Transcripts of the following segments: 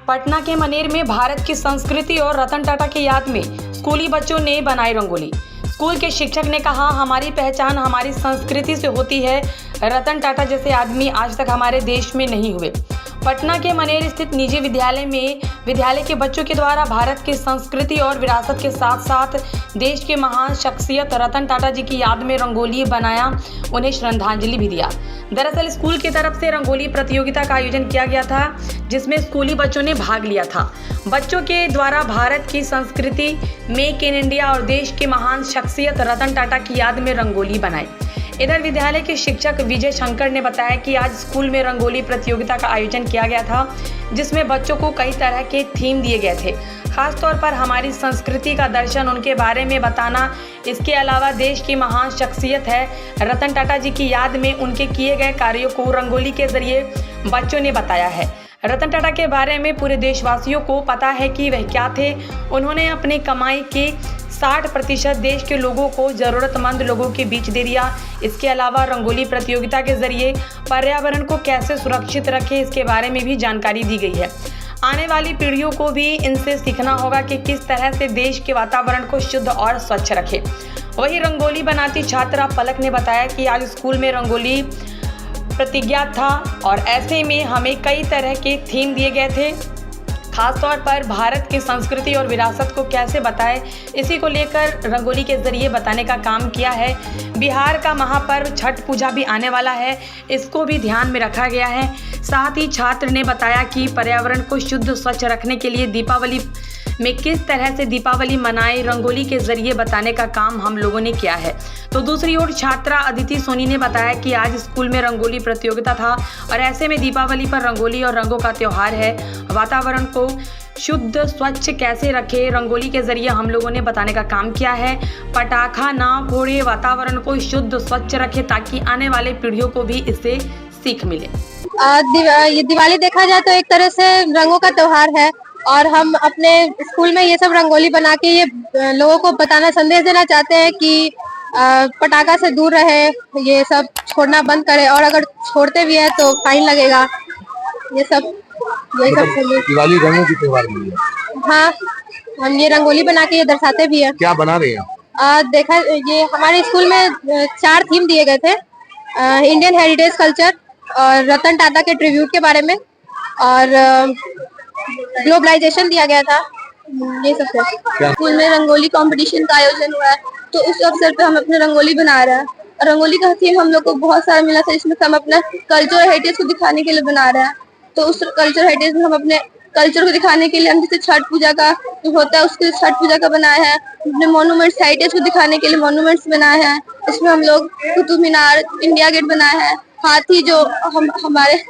पटना के मनेर में भारत की संस्कृति और रतन टाटा की याद में स्कूली बच्चों ने बनाई रंगोली। स्कूल के शिक्षक ने कहा, हमारी पहचान हमारी संस्कृति से होती है। रतन टाटा जैसे आदमी आज तक हमारे देश में नहीं हुए। पटना के मनेर स्थित निजी विद्यालय में विद्यालय के बच्चों के द्वारा भारत की संस्कृति और विरासत के साथ साथ देश के महान शख्सियत रतन टाटा जी की याद में रंगोली बनाया, उन्हें श्रद्धांजलि भी दिया। दरअसल स्कूल की तरफ से रंगोली प्रतियोगिता का आयोजन किया गया था, जिसमें स्कूली बच्चों ने भाग लिया था। बच्चों के द्वारा भारत की संस्कृति, मेक इन इंडिया और देश के महान शख्सियत रतन टाटा की याद में रंगोली बनाई। इधर विद्यालय के शिक्षक विजय शंकर ने बताया कि आज स्कूल में रंगोली प्रतियोगिता का आयोजन किया गया था, जिसमें बच्चों को कई तरह के थीम दिए गए थे। खासतौर पर हमारी संस्कृति का दर्शन, उनके बारे में बताना, इसके अलावा देश की महान शख्सियत है रतन टाटा जी की याद में उनके किए गए कार्यों को रंगोली के जरिए बच्चों ने बताया है। रतन टाटा के बारे में पूरे देशवासियों को पता है कि वह क्या थे। उन्होंने अपनी कमाई के 60% देश के लोगों को, ज़रूरतमंद लोगों के बीच दे दिया। इसके अलावा रंगोली प्रतियोगिता के जरिए पर्यावरण को कैसे सुरक्षित रखें, इसके बारे में भी जानकारी दी गई है। आने वाली पीढ़ियों को भी इनसे सीखना होगा कि किस तरह से देश के वातावरण को शुद्ध और स्वच्छ रखें। वही रंगोली बनाती छात्रा पलक ने बताया कि आज स्कूल में रंगोली प्रतिज्ञा था और ऐसे में हमें कई तरह के थीम दिए गए थे। खासतौर पर भारत की संस्कृति और विरासत को कैसे बताएं, इसी को लेकर रंगोली के जरिए बताने का काम किया है। बिहार का महापर्व छठ पूजा भी आने वाला है, इसको भी ध्यान में रखा गया है। साथ ही छात्र ने बताया कि पर्यावरण को शुद्ध स्वच्छ रखने के लिए दीपावली में किस तरह से दीपावली मनाएं, रंगोली के जरिए बताने का काम हम लोगों ने किया है। तो दूसरी ओर छात्रा अदिति सोनी ने बताया कि आज स्कूल में रंगोली प्रतियोगिता था और ऐसे में दीपावली पर रंगोली और रंगों का त्यौहार है। वातावरण को शुद्ध स्वच्छ कैसे रखें, रंगोली के जरिए हम लोगों ने बताने का काम किया है। पटाखा ना फोड़े, वातावरण को शुद्ध स्वच्छ रखें ताकि आने वाले पीढ़ियों को भी इससे सीख मिले। ये दिवाली देखा जाए तो एक तरह से रंगों का त्यौहार है और हम अपने स्कूल में ये सब रंगोली बना के ये लोगों को बताना, संदेश देना चाहते हैं कि पटाखा से दूर रहे, ये सब छोड़ना बंद करें और अगर छोड़ते भी है तो फाइन लगेगा। ये सब दिवाली रंगों की त्योहार भी है। हाँ, हम ये रंगोली बना के ये दर्शाते भी है। क्या बना रहे हैं? देखा, ये हमारे स्कूल में 4 थीम दिए गए थे। इंडियन हेरिटेज कल्चर और रतन टाटा के ट्रिब्यूट के बारे में और ग्लोबलाइजेशन दिया गया था। ये सब है। स्कूल में रंगोली कंपटीशन का आयोजन हुआ है, तो उस अवसर पे हम अपने रंगोली बना रहे हैं। रंगोली का थीम हम लोग को बहुत सारा मिला था, इसमें हम अपना कल्चर हेरिटेज को दिखाने के लिए बना रहे हैं। तो उस कल्चर हेरिटेज में हम अपने कल्चर को दिखाने के लिए हम जैसे छठ पूजा का जो होता है उसके छठ पूजा का बनाए हैं। अपने मोन्यूमेंट्स हेरिटेज को दिखाने के लिए मोन्यूमेंट्स बनाए हैं। इसमें हम लोग कुतुब मीनार, इंडिया गेट बनाए हैं। हाथी जो हमारे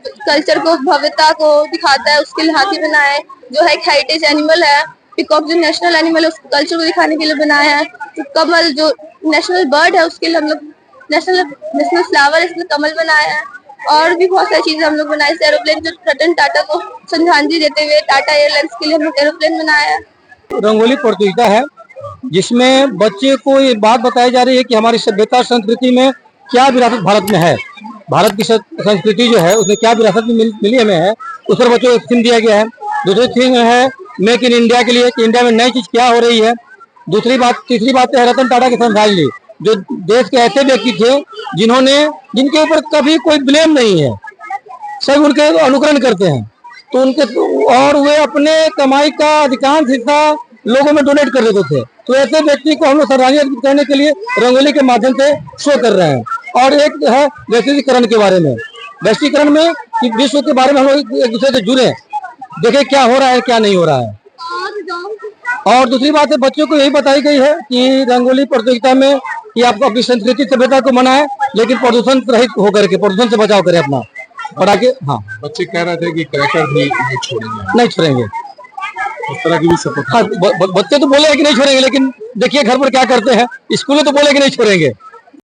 कल्चर को, भव्यता को दिखाता है, उसके लिए हाथी बनाए, जो है एक हेरिटेज एनिमल है। पीकॉक जो नेशनल एनिमल है, उसको कल्चर को दिखाने के लिए बनाया है। तो कमल जो नेशनल बर्ड है, उसके लिए हम लोग नेशनल फ्लावर, इसमें कमल बनाया है। और भी बहुत सारी चीजें हम लोग बनाए। एरोप्लेन जो रतन टाटा को श्रद्धांजलि देते हुए टाटा एयरलाइंस के लिए हम लोग एरोप्लेन बनाया है। रंगोली प्रतियोगिता है जिसमें बच्चे को ये बात बताई जा रही है कि हमारी सभ्यता संस्कृति में क्या विरासत भारत में है, भारत की संस्कृति जो है उसमें क्या विरासत मिली हमें है, उस पर बच्चों को एक थीम दिया गया है। दूसरी थीम है मेक इन इंडिया के लिए कि इंडिया में नई चीज क्या हो रही है। तीसरी बात है रतन टाटा की श्रद्धांजलि, जो देश के ऐसे व्यक्ति थे जिनके ऊपर कभी कोई ब्लेम नहीं है, सब उनके अनुकरण करते हैं। तो और वे अपने कमाई का अधिकांश हिस्सा लोगों में डोनेट कर देते थे। तो ऐसे व्यक्ति को हम लोग श्रद्धांजलि करने के लिए रंगोली के माध्यम से शो कर रहे हैं। और एक है वैश्वीकरण के बारे में, वैश्वीकरण में कि विश्व के बारे में हम लोग एक दूसरे से जुड़े, देखें क्या हो रहा है क्या नहीं हो रहा है। और दूसरी बात है बच्चों को यही बताई गई है कि रंगोली प्रतियोगिता में कि आप अपनी संस्कृति सभ्यता को मनाएं, लेकिन प्रदूषण रहित होकर के, प्रदूषण से बचाव करें अपना पटाखे। हाँ, बच्चे कह रहे थे कि क्रैकर भी नहीं छोड़ेंगे, इस तरह की भी सपोर्ट। हाँ, बच्चे तो बोले कि नहीं छोड़ेंगे, लेकिन देखिए घर पर क्या करते हैं। स्कूल में तो बोले कि नहीं छोड़ेंगे,